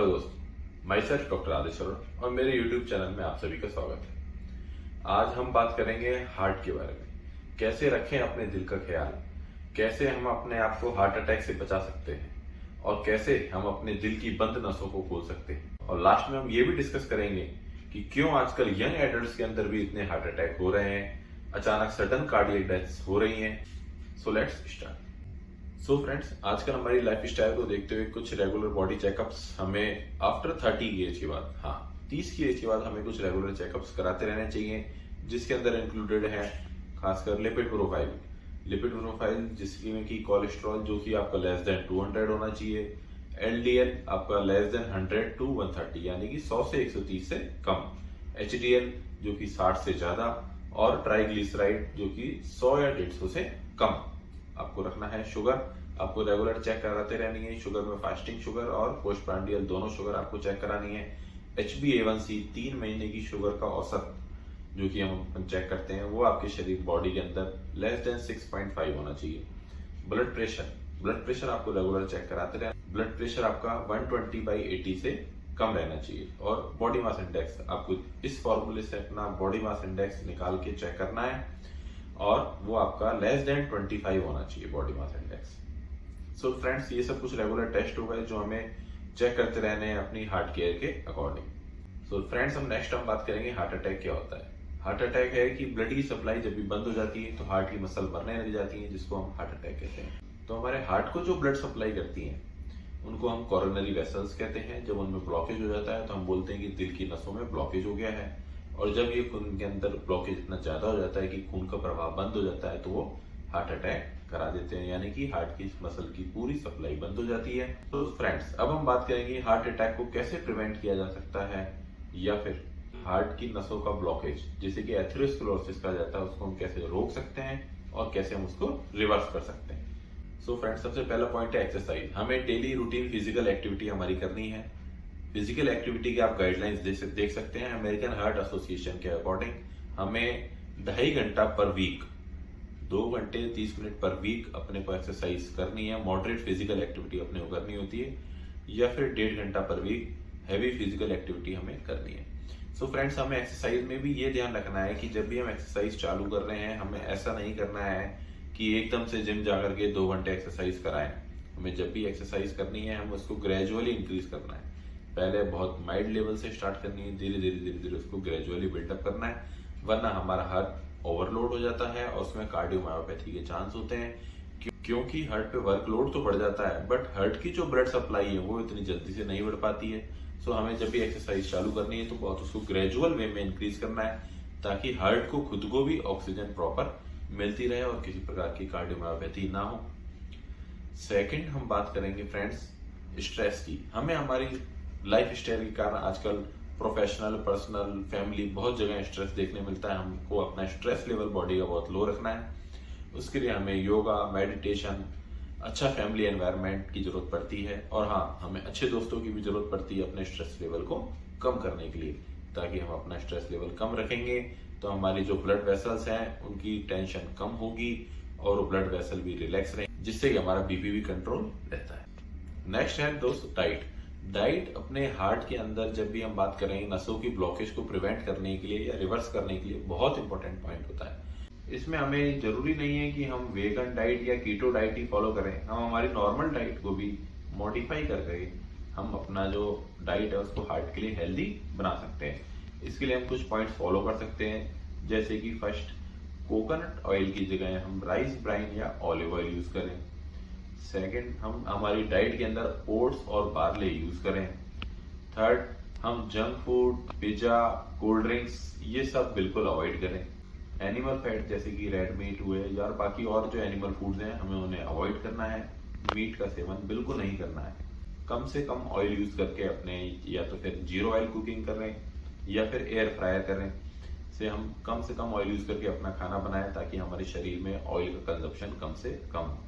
Hello दोस्तों, my self doctor Aditya Arora और मेरे यूट्यूब चैनल में आप सभी का स्वागत है। आज हम बात करेंगे हार्ट के बारे में। कैसे रखें अपने दिल का ख्याल, कैसे हम अपने आप को हार्ट अटैक से बचा सकते हैं और कैसे हम अपने दिल की बंद नसों को खोल सकते हैं। और लास्ट में हम ये भी डिस्कस करेंगे कि क्यों आजकल यंग एडल्ट्स के अंदर भी इतने हार्ट अटैक हो रहे हैं, अचानक सडन कार्डियक डेथ्स हो रही हैं। So let's start. So friends, आजकल हमारी लाइफ स्टाइल को देखते हुए कुछ रेगुलर बॉडी चेकअप्स हमें आफ्टर 30 की एज के बाद, 30 की एज के बाद हमें कुछ रेगुलर चेकअप्स कराते रहने चाहिए, जिसके अंदर इंक्लूडेड है खासकर लिपिड प्रोफाइल जिसमें कि कोलेस्ट्रॉल जो कि आपका लेस देन 200 होना चाहिए, एलडीएल आपका लेस देन 100 टू 130 यानी कि 100 से 130 से कम, एचडीएल जो कि 60 से ज्यादा और ट्राइग्लिसराइड जो कि 100 या 150 से कम आपको रखना है। शुगर आपको रेगुलर चेक कराते रहनी है। शुगर में फास्टिंग शुगर और पोस्टप्रांडियल दोनों शुगर आपको चेक करानी है। HbA1c 3 महीने की शुगर का औसत जो कि हम चेक करते हैं वो आपके शरीर बॉडी के अंदर लेस देन 6.5 होना चाहिए। ब्लड प्रेशर आपको रेगुलर चेक कराते रहना। ब्लड प्रेशर आपका 120/80 से कम रहना चाहिए। और बॉडी मास इंडेक्स आपको इस फॉर्मूले से अपना बॉडी मास इंडेक्स निकाल के चेक करना है और वो आपका लेस देन 25 होना चाहिए body mass index. So friends, ये सब कुछ रेगुलर टेस्ट हो गए जो हमें चेक करते रहने हैं अपनी हार्ट केयर के अकॉर्डिंग। सो फ्रेंड्स, नेक्स्ट हम बात करेंगे हार्ट अटैक क्या होता है। हार्ट अटैक है कि ब्लड की सप्लाई जब भी बंद हो जाती है तो हार्ट की मसल मरने लग जाती है, जिसको हम हार्ट अटैक कहते हैं। तो हमारे हार्ट को जो ब्लड सप्लाई करती है उनको हम कोरोनरी वेसल्स कहते हैं। जब उनमें ब्लॉकेज हो जाता है तो हम बोलते हैं कि दिल की नसों में ब्लॉकेज हो गया है। और जब ये खून के अंदर ब्लॉकेज इतना ज्यादा हो जाता है कि खून का प्रवाह बंद हो जाता है तो वो हार्ट अटैक करा देते हैं, यानी कि हार्ट की मसल की पूरी सप्लाई बंद हो जाती है। तो फ्रेंड्स, अब हम बात करेंगे हार्ट अटैक को कैसे प्रिवेंट किया जा सकता है, या फिर हार्ट की नसों का ब्लॉकेज जिसे कि एथेरोस्क्लेरोसिस कहा जाता है उसको हम कैसे रोक सकते हैं और कैसे हम उसको रिवर्स कर सकते हैं। सो फ्रेंड्स, सबसे पहला पॉइंट है एक्सरसाइज। हमें डेली रूटीन फिजिकल एक्टिविटी हमारी करनी है। फिजिकल एक्टिविटी के आप गाइडलाइंस देख सकते हैं। अमेरिकन हार्ट एसोसिएशन के अकॉर्डिंग हमें 2.5 घंटा पर वीक, 2 घंटे 30 मिनट पर वीक अपने को एक्सरसाइज करनी है। मॉडरेट फिजिकल एक्टिविटी अपने को करनी होती है, या फिर 1.5 घंटा पर वीक हैवी फिजिकल एक्टिविटी हमें करनी है। सो फ्रेंड्स, हमें एक्सरसाइज में भी ये ध्यान रखना है कि जब भी हम एक्सरसाइज चालू कर रहे हैं हमें ऐसा नहीं करना है कि एकदम से जिम जाकर के 2 घंटे एक्सरसाइज कराएं। हमें जब भी एक्सरसाइज करनी है हम उसको ग्रेजुअली इंक्रीज करना है। पहले बहुत माइल्ड लेवल से स्टार्ट करनी है, धीरे धीरे उसको ग्रेजुअली बिल्डअप करना है, वरना हमारा हार्ट ओवरलोड हो जाता है और उसमें कार्डियोमायोपैथी के चांस होते हैं। क्योंकि हार्ट पे वर्कलोड तो बढ़ जाता है बट हार्ट की जो ब्लड सप्लाई है वो इतनी जल्दी से नहीं बढ़ पाती है। सो हमें जब भी एक्सरसाइज चालू करनी है तो बहुत उसको ग्रेजुअल वे में इंक्रीज करना है, ताकि हार्ट को खुद को भी ऑक्सीजन प्रॉपर मिलती रहे और किसी प्रकार की कार्डियोमायोपैथी ना हो। सेकंड, हम बात करेंगे फ्रेंड्स स्ट्रेस की। हमें हमारी लाइफ स्टाइल के कारण आजकल प्रोफेशनल, पर्सनल, फैमिली बहुत जगह स्ट्रेस देखने मिलता है। हमको अपना स्ट्रेस लेवल बॉडी का बहुत लो रखना है। उसके लिए हमें योगा, मेडिटेशन, अच्छा फैमिली एनवायरनमेंट की जरूरत पड़ती है। और हमें अच्छे दोस्तों की भी जरूरत पड़ती है अपने स्ट्रेस लेवल को कम करने के लिए। ताकि हम अपना स्ट्रेस लेवल कम रखेंगे तो हमारी जो ब्लड वेसल्स हैं उनकी टेंशन कम होगी और वो ब्लड वेसल भी रिलैक्स रहेंगे, जिससे कि हमारा बीपी भी कंट्रोल रहता है। नेक्स्ट है दोस्त डाइट अपने हार्ट के अंदर जब भी हम बात करें नसों की ब्लॉकेज को प्रिवेंट करने के लिए या रिवर्स करने के लिए बहुत इंपॉर्टेंट पॉइंट होता है। इसमें हमें जरूरी नहीं है कि हम वेगन डाइट या कीटो डाइट ही फॉलो करें। हम हमारी नॉर्मल डाइट को भी मॉडिफाई करके हम अपना जो डाइट है उसको हार्ट के लिए हेल्दी बना सकते हैं। इसके लिए हम कुछ पॉइंट्स फॉलो कर सकते हैं, जैसे कि फर्स्ट, कोकोनट ऑयल की जगह हम राइस ब्राइन या ऑलिव ऑयल यूज करें। सेकंड, हम हमारी डाइट के अंदर ओट्स और बार्ले यूज करें। थर्ड, हम junk food, pizza, cold drinks ये सब बिल्कुल अवॉइड करें। एनिमल फैट जैसे कि रेड मीट हुए या बाकी और जो एनिमल फूड्स हैं हमें उन्हें अवॉइड करना है। मीट का सेवन बिल्कुल नहीं करना है। कम से कम ऑयल यूज करके अपने, या तो फिर जीरो ऑयल कुकिंग करें या फिर एयर फ्रायर करें, से हम कम से कम ऑयल यूज करके अपना खाना बनाएं ताकि हमारे शरीर में ऑयल का कंजप्शन कम से कम हो।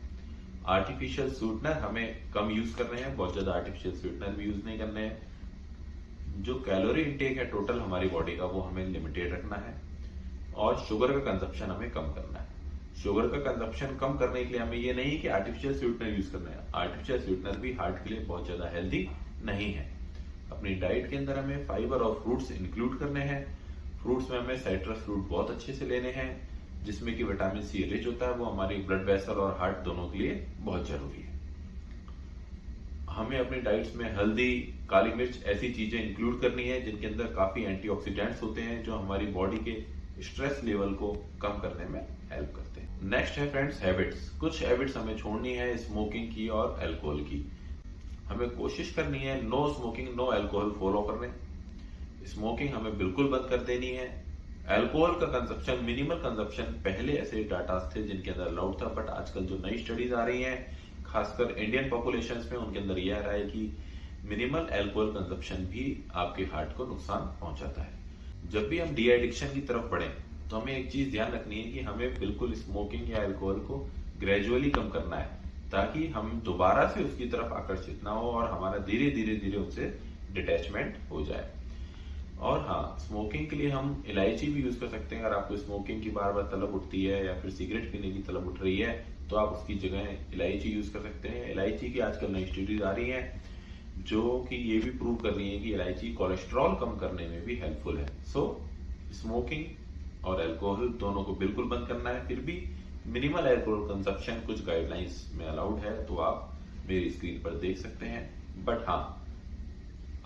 आर्टिफिशियल स्वीटनर हमें कम यूज करने हैं, बहुत ज्यादा आर्टिफिशियल स्वीटनर भी यूज नहीं करने हैं। जो कैलोरी इंटेक है टोटल हमारी बॉडी का वो हमें लिमिटेड रखना है। और शुगर का कंजप्शन हमें कम करना है। शुगर का कंजप्शन कम करने के लिए हमें ये नहीं कि आर्टिफिशियल स्वीटनर यूज करना है। आर्टिफिशियल स्वीटनर भी हार्ट के लिए बहुत ज्यादा हेल्दी नहीं है। अपनी डाइट के अंदर हमें फाइबर और फ्रूट्स इंक्लूड करने हैं। फ्रूट्स में हमें साइट्रस फ्रूट बहुत अच्छे से लेने हैं, जिसमें कि विटामिन सी रिच होता है। वो हमारी ब्लड वेसल और हार्ट दोनों के लिए बहुत जरूरी है। हमें अपनी डाइट्स में हल्दी, काली मिर्च ऐसी चीजें इंक्लूड करनी है जिनके अंदर काफी एंटीऑक्सीडेंट्स होते हैं, जो हमारी बॉडी के स्ट्रेस लेवल को कम करने में हेल्प करते हैं। नेक्स्ट है फ्रेंड्स हैबिट्स। कुछ हैबिट्स हमें छोड़नी है स्मोकिंग की और अल्कोहल की। हमें कोशिश करनी है no smoking no alcohol follow करने। स्मोकिंग हमें बिल्कुल बंद कर देनी है। अल्कोहल का कंजप्शन, मिनिमल कंजप्शन, पहले ऐसे डाटा थे जिनके अंदर अलाउड था, बट आजकल जो नई स्टडीज आ रही हैं खासकर इंडियन पॉपुलेशन में, उनके अंदर यह आ रहा है कि मिनिमल अल्कोहल कंजप्शन भी आपके हार्ट को नुकसान पहुंचाता है। जब भी हम डी एडिक्शन की तरफ बढ़े तो हमें एक चीज ध्यान रखनी है कि हमें बिल्कुल स्मोकिंग या अल्कोहल को ग्रेजुअली कम करना है, ताकि हम दोबारा से उसकी तरफ आकर्षित ना हो और हमारा धीरे धीरे उनसे डिटैचमेंट हो जाए। और हाँ, स्मोकिंग के लिए हम इलायची भी यूज कर सकते हैं। अगर आपको स्मोकिंग की बार बार तलब उठती है या फिर सिगरेट पीने की तलब उठ रही है तो आप उसकी जगह इलायची यूज कर सकते हैं। इलायची की आजकल नई स्टडीज आ रही हैं जो कि ये भी प्रूव कर रही है कि इलायची कोलेस्ट्रॉल कम करने में भी हेल्पफुल है। सो स्मोकिंग और अल्कोहल दोनों को बिल्कुल बंद करना है। फिर भी मिनिमल अल्कोहल कंजप्शन कुछ गाइडलाइंस में अलाउड है, तो आप मेरी स्क्रीन पर देख सकते हैं। बट हाँ,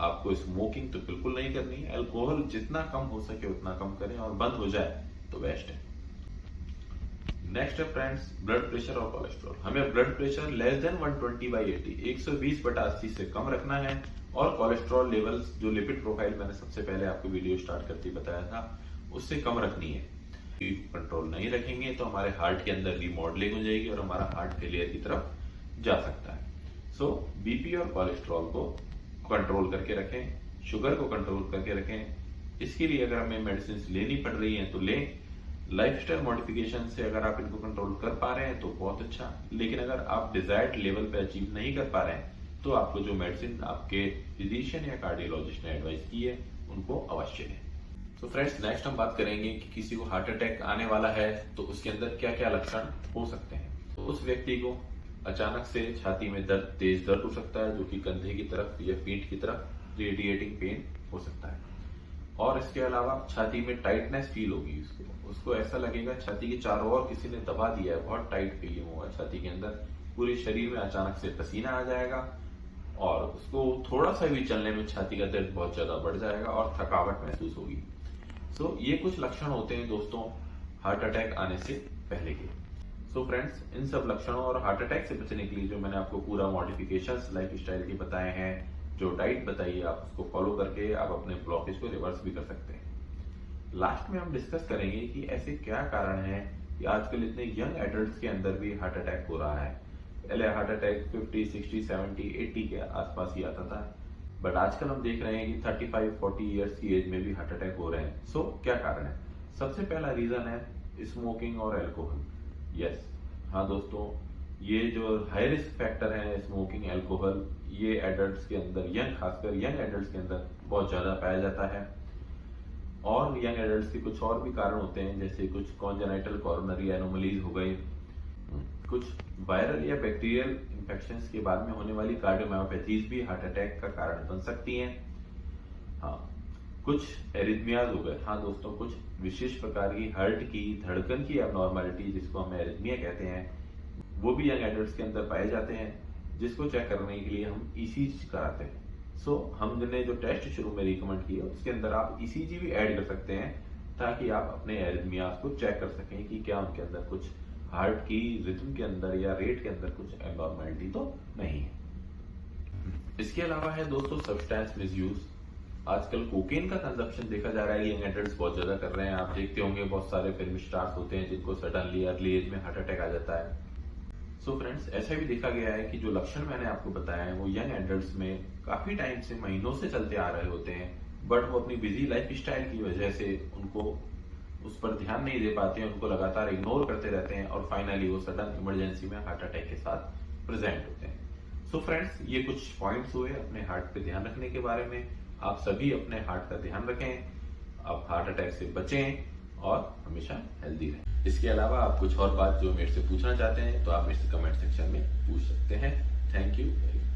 आपको स्मोकिंग तो बिल्कुल नहीं करनी है। अल्कोहल जितना कम हो सके उतना कम करें और बंद हो जाए तो बेस्ट है। नेक्स्ट है फ्रेंड्स ब्लड प्रेशर और कोलेस्ट्रॉल। हमें ब्लड प्रेशर लेस देन 120/80 120/80 से कम रखना है, और कोलेस्ट्रॉल लेवल्स जो लिपिड प्रोफाइल मैंने सबसे पहले आपको वीडियो स्टार्ट करते बताया था उससे कम रखनी है। कंट्रोल नहीं रखेंगे तो हमारे हार्ट के अंदर रीमॉडलिंग हो जाएगी और हमारा हार्ट फेलियर की तरफ जा सकता है। सो बीपी और कोलेस्ट्रॉल को कंट्रोल करके रखें, शुगर को कंट्रोल करके रखें। इसके लिए अगर हमें मेडिसिन लेनी पड़ रही हैं तो लें। लाइफस्टाइल मॉडिफिकेशन से अगर आप इनको कंट्रोल कर पा रहे हैं तो बहुत अच्छा, लेकिन अगर आप डिजायर्ड लेवल पे अचीव नहीं कर पा रहे हैं तो आपको जो मेडिसिन आपके फिजिशियन या कार्डियोलॉजिस्ट ने एडवाइस की है उनको अवश्य लें। तो फ्रेंड्स, नेक्स्ट हम बात करेंगे कि किसी को हार्ट अटैक आने वाला है तो उसके अंदर क्या क्या लक्षण हो सकते हैं। तो उस व्यक्ति को अचानक से छाती में दर्द, तेज दर्द हो सकता है जो कि कंधे की तरफ या पीठ की तरफ रेडिएटिंग पेन हो सकता है। और इसके अलावा छाती में टाइटनेस फील होगी, उसको ऐसा लगेगा छाती के चारों ओर किसी ने दबा दिया है, बहुत टाइट फीलिंग होगा छाती के अंदर। पूरे शरीर में अचानक से पसीना आ जाएगा और उसको थोड़ा सा भी चलने में छाती का दर्द बहुत ज्यादा बढ़ जाएगा और थकावट महसूस होगी। सो ये कुछ लक्षण होते हैं दोस्तों हार्ट अटैक आने से पहले के। सो फ्रेंड्स, इन सब लक्षणों और हार्ट अटैक से बचने के लिए जो मैंने आपको पूरा मॉडिफिकेशंस लाइफ स्टाइल के बताए हैं, जो डाइट बताई है, आप उसको फॉलो करके आप अपने ब्लॉकेज को रिवर्स भी कर सकते हैं। लास्ट में हम डिस्कस करेंगे कि ऐसे क्या कारण हैं कि आजकल इतने यंग एडल्ट्स के अंदर भी हार्ट अटैक हो रहा है। पहले हार्ट अटैक 50, 60, 70, 80 के आसपास ही आता था, बट आजकल हम देख रहे हैं कि 35-40 ईयर्स की एज में भी हार्ट अटैक हो रहे हैं। सो क्या कारण है? सबसे पहला रीजन है स्मोकिंग और अल्कोहल। यस, हाँ दोस्तों, ये जो हाई रिस्क फैक्टर है स्मोकिंग, अल्कोहल, ये एडल्ट्स के अंदर, खासकर यंग एडल्ट्स के अंदर बहुत ज्यादा पाया जाता है। और यंग एडल्ट्स के कुछ और भी कारण होते हैं, जैसे कुछ कॉन्जेनाइटल कोरोनरी एनोमलीज हो गई, कुछ वायरल या बैक्टीरियल इंफेक्शंस के बाद में होने वाली कार्डियोमायोपैथीज भी हार्ट अटैक का कारण बन सकती हैं। हाँ, कुछ एरिथमियाज हो गए। हाँ दोस्तों, कुछ विशेष प्रकार की हार्ट की धड़कन की एबनॉर्मलिटी, जिसको हम एरिथमिया कहते हैं, वो भी यंग एडल्ट्स के अंदर पाए जाते हैं, जिसको चेक करने के लिए हम ईसीजी कराते हैं। सो हमने जो टेस्ट शुरू में रिकमेंड किया उसके अंदर आप ईसीजी भी ऐड कर सकते हैं, ताकि आप अपने एरिथमियाज को चेक कर सकें कि क्या उनके अंदर कुछ हार्ट की रिथम के अंदर या रेट के अंदर कुछ एबनॉर्मलिटी तो नहीं है। इसके अलावा है दोस्तों सब्सटेंस मिसयूज। आजकल कोकेन का कंजप्शन देखा जा रहा है, यंग एडल्ट्स बहुत ज्यादा कर रहे हैं। आप देखते होंगे बहुत सारे फिल्म स्टार्स होते हैं जिनको सडनली अर्ली एज में हार्ट अटैक आ जाता है। सो फ्रेंड्स, ऐसा भी देखा गया है कि जो लक्षण मैंने आपको बताया है वो यंग एडल्ट्स में काफी टाइम से, महीनों से चलते आ रहे होते हैं, बट वो अपनी बिजी लाइफ स्टाइल की वजह से उनको उस पर ध्यान नहीं दे पाते हैं, उनको लगातार इग्नोर करते रहते हैं और फाइनली वो सडन इमरजेंसी में हार्ट अटैक के साथ प्रेजेंट होते हैं। सो फ्रेंड्स, ये कुछ पॉइंट्स हुए अपने हार्ट पे ध्यान रखने के बारे में। आप सभी अपने हार्ट का ध्यान रखें, आप हार्ट अटैक से बचें और हमेशा हेल्दी रहें। इसके अलावा आप कुछ और बात जो मेरे से पूछना चाहते हैं तो आप मेरे से कमेंट सेक्शन में पूछ सकते हैं। Thank you very much.